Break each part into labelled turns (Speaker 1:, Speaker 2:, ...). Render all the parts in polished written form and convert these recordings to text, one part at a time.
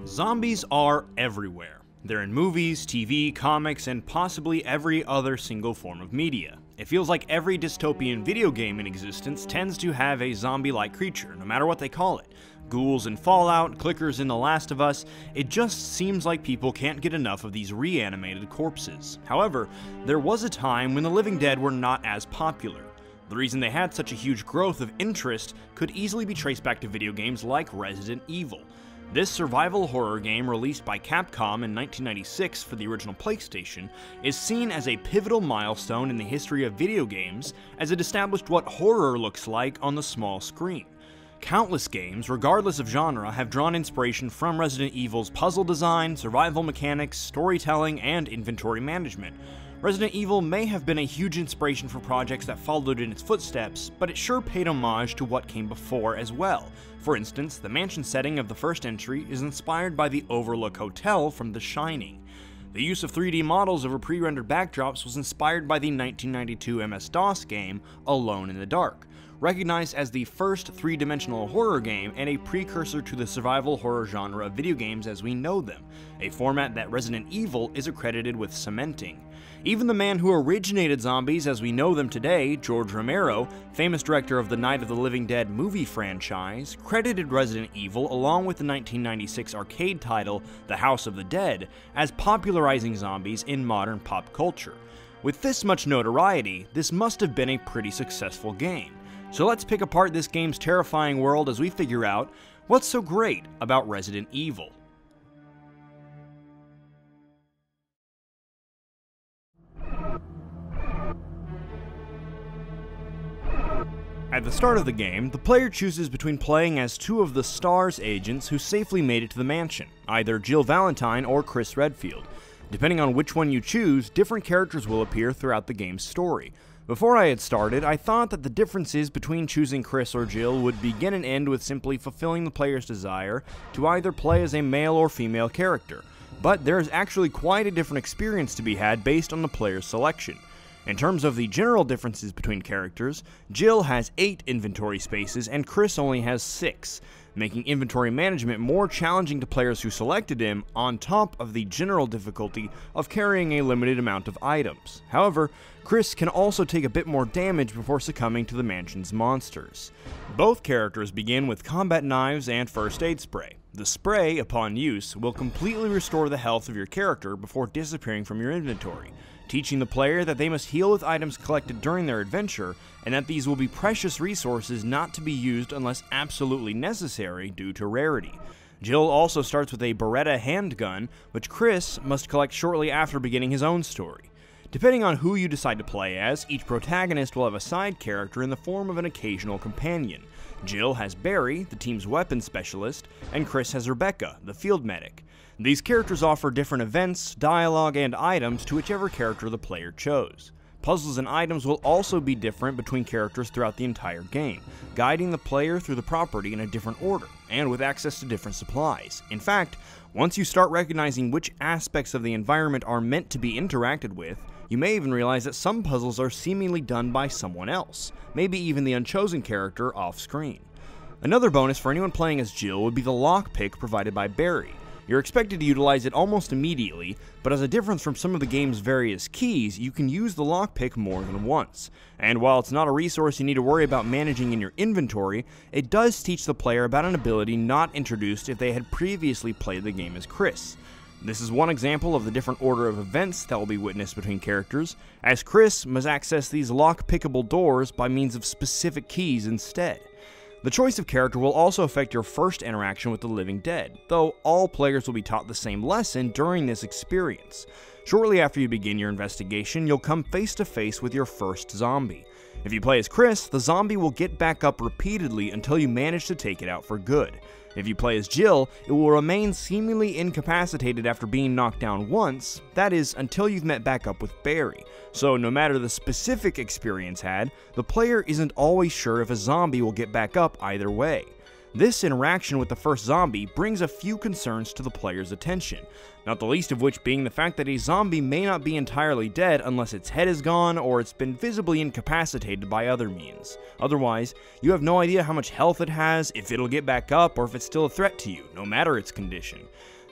Speaker 1: Zombies are everywhere. They're in movies, TV, comics, and possibly every other single form of media. It feels like every dystopian video game in existence tends to have a zombie-like creature, no matter what they call it. Ghouls in Fallout, clickers in The Last of Us, it just seems like people can't get enough of these reanimated corpses. However, there was a time when the living dead were not as popular. The reason they had such a huge growth of interest could easily be traced back to video games like Resident Evil. This survival horror game, released by Capcom in 1996 for the original PlayStation, is seen as a pivotal milestone in the history of video games, as it established what horror looks like on the small screen. Countless games, regardless of genre, have drawn inspiration from Resident Evil's puzzle design, survival mechanics, storytelling, and inventory management. Resident Evil may have been a huge inspiration for projects that followed in its footsteps, but it sure paid homage to what came before as well. For instance, the mansion setting of the first entry is inspired by the Overlook Hotel from The Shining. The use of 3D models over pre-rendered backdrops was inspired by the 1992 MS-DOS game Alone in the Dark, recognized as the first three-dimensional horror game and a precursor to the survival horror genre of video games as we know them, a format that Resident Evil is accredited with cementing. Even the man who originated zombies as we know them today, George Romero, famous director of the Night of the Living Dead movie franchise, credited Resident Evil along with the 1996 arcade title The House of the Dead as popularizing zombies in modern pop culture. With this much notoriety, this must have been a pretty successful game. So let's pick apart this game's terrifying world as we figure out what's so great about Resident Evil. At the start of the game, the player chooses between playing as two of the STARS agents who safely made it to the mansion, either Jill Valentine or Chris Redfield. Depending on which one you choose, different characters will appear throughout the game's story. Before I had started, I thought that the differences between choosing Chris or Jill would begin and end with simply fulfilling the player's desire to either play as a male or female character, but there is actually quite a different experience to be had based on the player's selection. In terms of the general differences between characters, Jill has 8 inventory spaces and Chris only has 6, making inventory management more challenging to players who selected him, on top of the general difficulty of carrying a limited amount of items. However, Chris can also take a bit more damage before succumbing to the mansion's monsters. Both characters begin with combat knives and first aid spray. The spray, upon use, will completely restore the health of your character before disappearing from your inventory, teaching the player that they must heal with items collected during their adventure, and that these will be precious resources not to be used unless absolutely necessary due to rarity. Jill also starts with a Beretta handgun, which Chris must collect shortly after beginning his own story. Depending on who you decide to play as, each protagonist will have a side character in the form of an occasional companion. Jill has Barry, the team's weapons specialist, and Chris has Rebecca, the field medic. These characters offer different events, dialogue, and items to whichever character the player chose. Puzzles and items will also be different between characters throughout the entire game, guiding the player through the property in a different order, and with access to different supplies. In fact, once you start recognizing which aspects of the environment are meant to be interacted with, you may even realize that some puzzles are seemingly done by someone else, maybe even the unchosen character off-screen. Another bonus for anyone playing as Jill would be the lockpick provided by Barry. You're expected to utilize it almost immediately, but as a difference from some of the game's various keys, you can use the lockpick more than once. And while it's not a resource you need to worry about managing in your inventory, it does teach the player about an ability not introduced if they had previously played the game as Chris. This is one example of the different order of events that will be witnessed between characters, as Chris must access these lock-pickable doors by means of specific keys instead. The choice of character will also affect your first interaction with the living dead, though all players will be taught the same lesson during this experience. Shortly after you begin your investigation, you'll come face to face with your first zombie. If you play as Chris, the zombie will get back up repeatedly until you manage to take it out for good. If you play as Jill, it will remain seemingly incapacitated after being knocked down once, that is, until you've met back up with Barry. So no matter the specific experience had, the player isn't always sure if a zombie will get back up either way. This interaction with the first zombie brings a few concerns to the player's attention, not the least of which being the fact that a zombie may not be entirely dead unless its head is gone or it's been visibly incapacitated by other means. Otherwise, you have no idea how much health it has, if it'll get back up, or if it's still a threat to you, no matter its condition.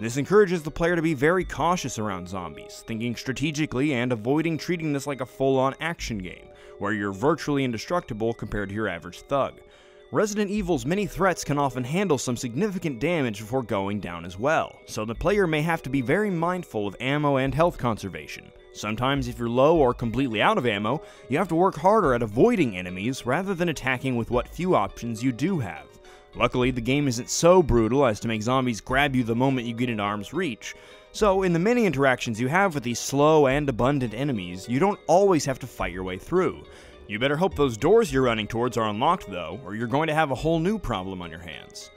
Speaker 1: This encourages the player to be very cautious around zombies, thinking strategically and avoiding treating this like a full-on action game, where you're virtually indestructible compared to your average thug. Resident Evil's many threats can often handle some significant damage before going down as well, so the player may have to be very mindful of ammo and health conservation. Sometimes if you're low or completely out of ammo, you have to work harder at avoiding enemies rather than attacking with what few options you do have. Luckily, the game isn't so brutal as to make zombies grab you the moment you get in arm's reach, so in the many interactions you have with these slow and abundant enemies, you don't always have to fight your way through. You better hope those doors you're running towards are unlocked though, or you're going to have a whole new problem on your hands.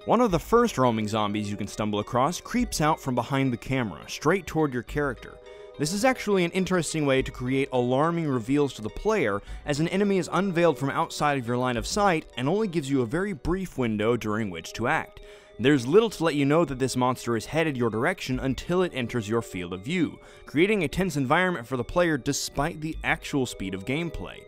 Speaker 1: One of the first roaming zombies you can stumble across creeps out from behind the camera, straight toward your character. This is actually an interesting way to create alarming reveals to the player, as an enemy is unveiled from outside of your line of sight and only gives you a very brief window during which to act. There's little to let you know that this monster is headed your direction until it enters your field of view, creating a tense environment for the player despite the actual speed of gameplay.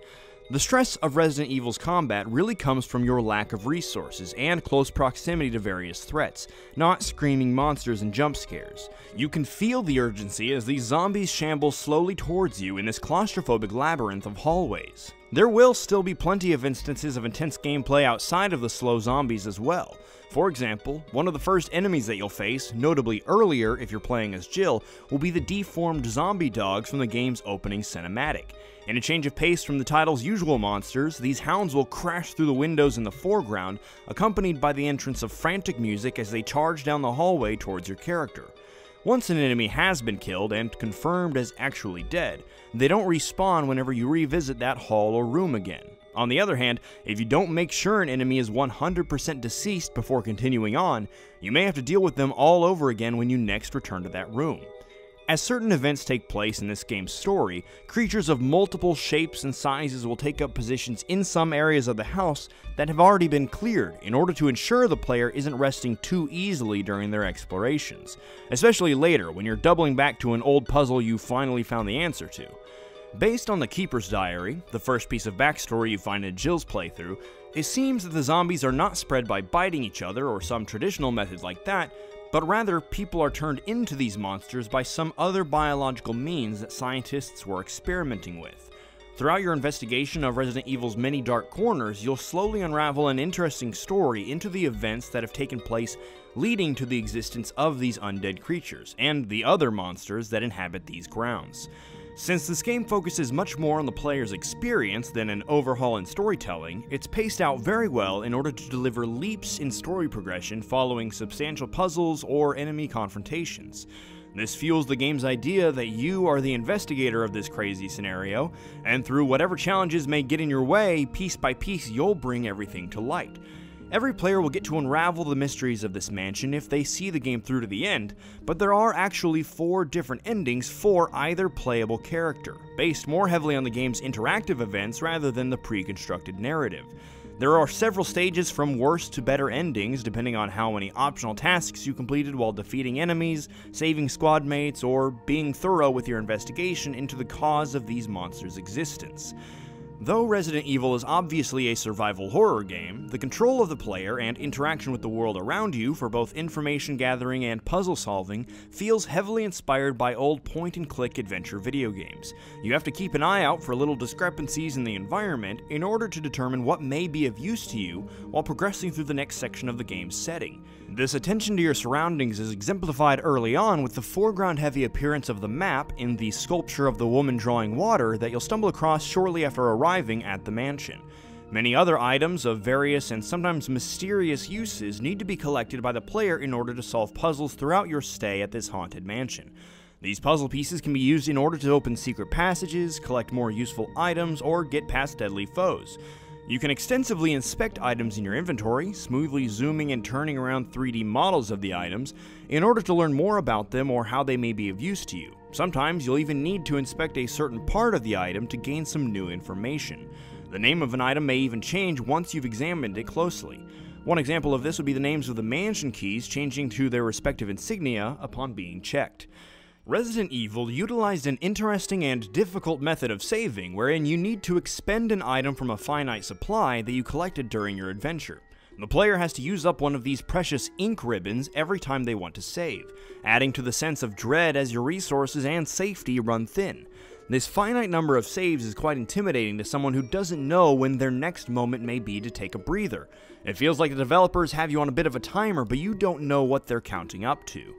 Speaker 1: The stress of Resident Evil's combat really comes from your lack of resources and close proximity to various threats, not screaming monsters and jump scares. You can feel the urgency as these zombies shamble slowly towards you in this claustrophobic labyrinth of hallways. There will still be plenty of instances of intense gameplay outside of the slow zombies as well. For example, one of the first enemies that you'll face, notably earlier if you're playing as Jill, will be the deformed zombie dogs from the game's opening cinematic. In a change of pace from the title's usual monsters, these hounds will crash through the windows in the foreground, accompanied by the entrance of frantic music as they charge down the hallway towards your character. Once an enemy has been killed and confirmed as actually dead, they don't respawn whenever you revisit that hall or room again. On the other hand, if you don't make sure an enemy is 100% deceased before continuing on, you may have to deal with them all over again when you next return to that room. As certain events take place in this game's story, creatures of multiple shapes and sizes will take up positions in some areas of the house that have already been cleared in order to ensure the player isn't resting too easily during their explorations, especially later when you're doubling back to an old puzzle you finally found the answer to. Based on the Keeper's Diary, the first piece of backstory you find in Jill's playthrough, it seems that the zombies are not spread by biting each other or some traditional method like that, but rather people are turned into these monsters by some other biological means that scientists were experimenting with. Throughout your investigation of Resident Evil's many dark corners, you'll slowly unravel an interesting story into the events that have taken place leading to the existence of these undead creatures, and the other monsters that inhabit these grounds. Since this game focuses much more on the player's experience than an overhaul in storytelling, it's paced out very well in order to deliver leaps in story progression following substantial puzzles or enemy confrontations. This fuels the game's idea that you are the investigator of this crazy scenario, and through whatever challenges may get in your way, piece by piece you'll bring everything to light. Every player will get to unravel the mysteries of this mansion if they see the game through to the end, but there are actually 4 different endings for either playable character, based more heavily on the game's interactive events rather than the pre-constructed narrative. There are several stages from worse to better endings depending on how many optional tasks you completed while defeating enemies, saving squad mates, or being thorough with your investigation into the cause of these monsters' existence. Though Resident Evil is obviously a survival horror game, the control of the player and interaction with the world around you for both information gathering and puzzle solving feels heavily inspired by old point-and-click adventure video games. You have to keep an eye out for little discrepancies in the environment in order to determine what may be of use to you while progressing through the next section of the game's setting. This attention to your surroundings is exemplified early on with the foreground-heavy appearance of the map in the sculpture of the woman drawing water that you'll stumble across shortly after arriving at the mansion. Many other items of various and sometimes mysterious uses need to be collected by the player in order to solve puzzles throughout your stay at this haunted mansion. These puzzle pieces can be used in order to open secret passages, collect more useful items, or get past deadly foes. You can extensively inspect items in your inventory, smoothly zooming and turning around 3D models of the items in order to learn more about them or how they may be of use to you. Sometimes you'll even need to inspect a certain part of the item to gain some new information. The name of an item may even change once you've examined it closely. One example of this would be the names of the mansion keys changing to their respective insignia upon being checked. Resident Evil utilized an interesting and difficult method of saving wherein you need to expend an item from a finite supply that you collected during your adventure. The player has to use up one of these precious ink ribbons every time they want to save, adding to the sense of dread as your resources and safety run thin. This finite number of saves is quite intimidating to someone who doesn't know when their next moment may be to take a breather. It feels like the developers have you on a bit of a timer, but you don't know what they're counting up to.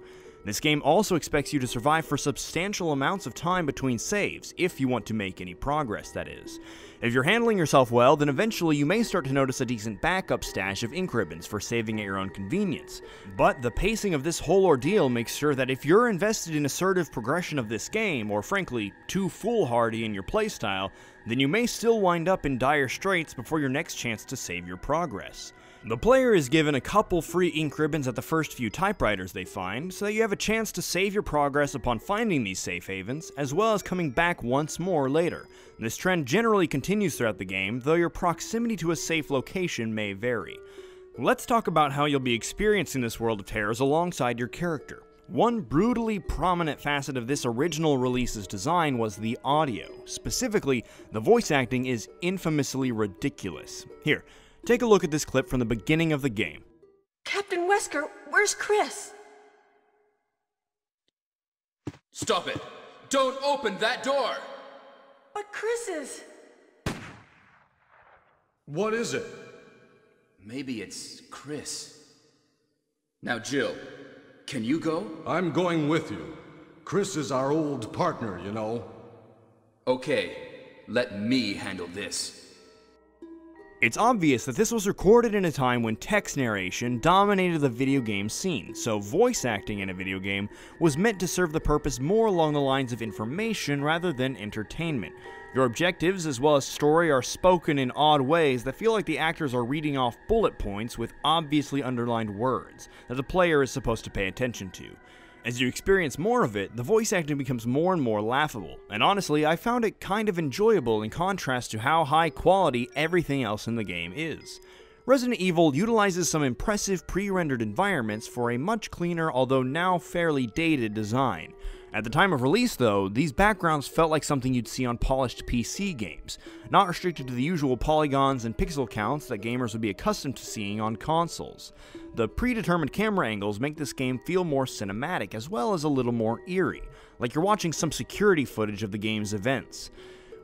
Speaker 1: This game also expects you to survive for substantial amounts of time between saves, if you want to make any progress, that is. If you're handling yourself well, then eventually you may start to notice a decent backup stash of ink ribbons for saving at your own convenience. But the pacing of this whole ordeal makes sure that if you're invested in assertive progression of this game, or frankly, too foolhardy in your playstyle, then you may still wind up in dire straits before your next chance to save your progress. The player is given a couple free ink ribbons at the first few typewriters they find, so that you have a chance to save your progress upon finding these safe havens, as well as coming back once more later. This trend generally continues throughout the game, though your proximity to a safe location may vary. Let's talk about how you'll be experiencing this world of terrors alongside your character. One brutally prominent facet of this original release's design was the audio. Specifically, the voice acting is infamously ridiculous. Here, take a look at this clip from the beginning of the game.
Speaker 2: Captain Wesker, where's Chris?
Speaker 3: Stop it! Don't open that door!
Speaker 2: But Chris is...
Speaker 4: What is it?
Speaker 3: Maybe it's Chris. Now, Jill, can you go?
Speaker 4: I'm going with you. Chris is our old partner, you know.
Speaker 3: Okay, let me handle this.
Speaker 1: It's obvious that this was recorded in a time when text narration dominated the video game scene, so voice acting in a video game was meant to serve the purpose more along the lines of information rather than entertainment. Your objectives as well as story are spoken in odd ways that feel like the actors are reading off bullet points with obviously underlined words that the player is supposed to pay attention to. As you experience more of it, the voice acting becomes more and more laughable, and honestly, I found it kind of enjoyable in contrast to how high quality everything else in the game is. Resident Evil utilizes some impressive pre-rendered environments for a much cleaner, although now fairly dated design. At the time of release though, these backgrounds felt like something you'd see on polished PC games, not restricted to the usual polygons and pixel counts that gamers would be accustomed to seeing on consoles. The predetermined camera angles make this game feel more cinematic as well as a little more eerie, like you're watching some security footage of the game's events.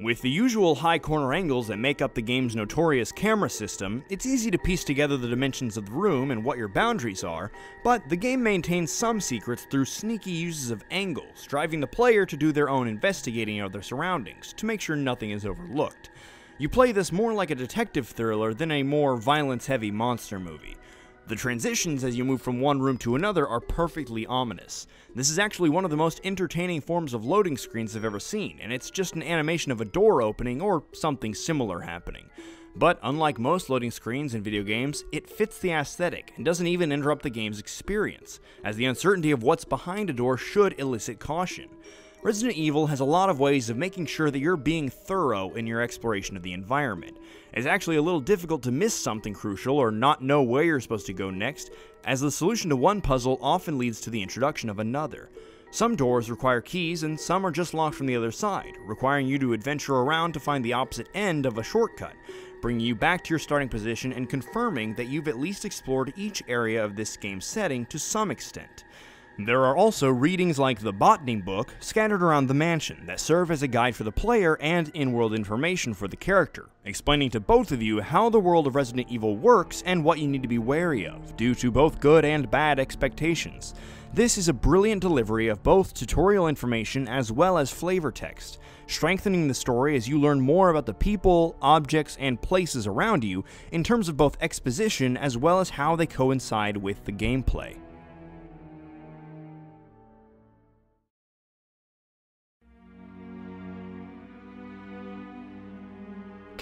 Speaker 1: With the usual high corner angles that make up the game's notorious camera system, it's easy to piece together the dimensions of the room and what your boundaries are, but the game maintains some secrets through sneaky uses of angles, driving the player to do their own investigating of their surroundings to make sure nothing is overlooked. You play this more like a detective thriller than a more violence-heavy monster movie. The transitions as you move from one room to another are perfectly ominous. This is actually one of the most entertaining forms of loading screens I've ever seen, and it's just an animation of a door opening or something similar happening. But unlike most loading screens in video games, it fits the aesthetic and doesn't even interrupt the game's experience, as the uncertainty of what's behind a door should elicit caution. Resident Evil has a lot of ways of making sure that you're being thorough in your exploration of the environment. It's actually a little difficult to miss something crucial or not know where you're supposed to go next, as the solution to one puzzle often leads to the introduction of another. Some doors require keys and some are just locked from the other side, requiring you to adventure around to find the opposite end of a shortcut, bringing you back to your starting position and confirming that you've at least explored each area of this game's setting to some extent. There are also readings like the Botany book scattered around the mansion that serve as a guide for the player and in-world information for the character, explaining to both of you how the world of Resident Evil works and what you need to be wary of, due to both good and bad expectations. This is a brilliant delivery of both tutorial information as well as flavor text, strengthening the story as you learn more about the people, objects, and places around you in terms of both exposition as well as how they coincide with the gameplay.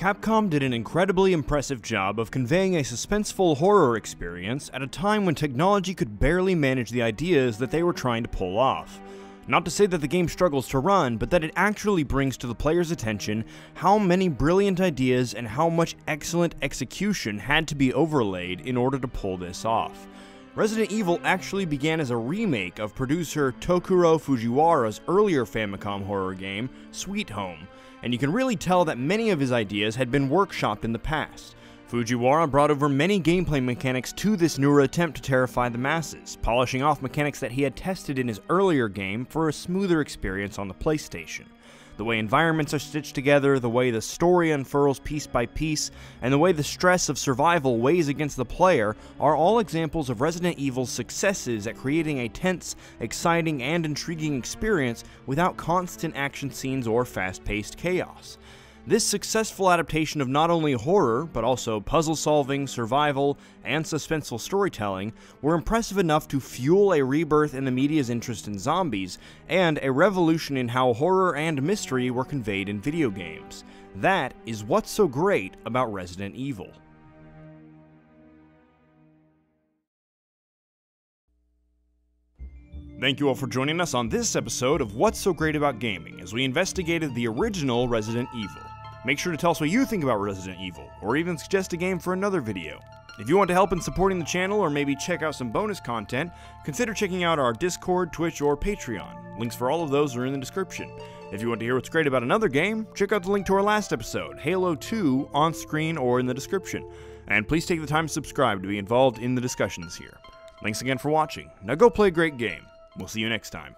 Speaker 1: Capcom did an incredibly impressive job of conveying a suspenseful horror experience at a time when technology could barely manage the ideas that they were trying to pull off. Not to say that the game struggles to run, but that it actually brings to the player's attention how many brilliant ideas and how much excellent execution had to be overlaid in order to pull this off. Resident Evil actually began as a remake of producer Tokuro Fujiwara's earlier Famicom horror game, Sweet Home, and you can really tell that many of his ideas had been workshopped in the past. Fujiwara brought over many gameplay mechanics to this newer attempt to terrify the masses, polishing off mechanics that he had tested in his earlier game for a smoother experience on the PlayStation. The way environments are stitched together, the way the story unfurls piece by piece, and the way the stress of survival weighs against the player are all examples of Resident Evil's successes at creating a tense, exciting, and intriguing experience without constant action scenes or fast-paced chaos. This successful adaptation of not only horror, but also puzzle solving, survival, and suspenseful storytelling were impressive enough to fuel a rebirth in the media's interest in zombies, and a revolution in how horror and mystery were conveyed in video games. That is what's so great about Resident Evil. Thank you all for joining us on this episode of What's So Great About Gaming, as we investigated the original Resident Evil. Make sure to tell us what you think about Resident Evil, or even suggest a game for another video. If you want to help in supporting the channel, or maybe check out some bonus content, consider checking out our Discord, Twitch, or Patreon. Links for all of those are in the description. If you want to hear what's great about another game, check out the link to our last episode, Halo 2, on screen or in the description. And please take the time to subscribe to be involved in the discussions here. Thanks again for watching. Now go play a great game. We'll see you next time.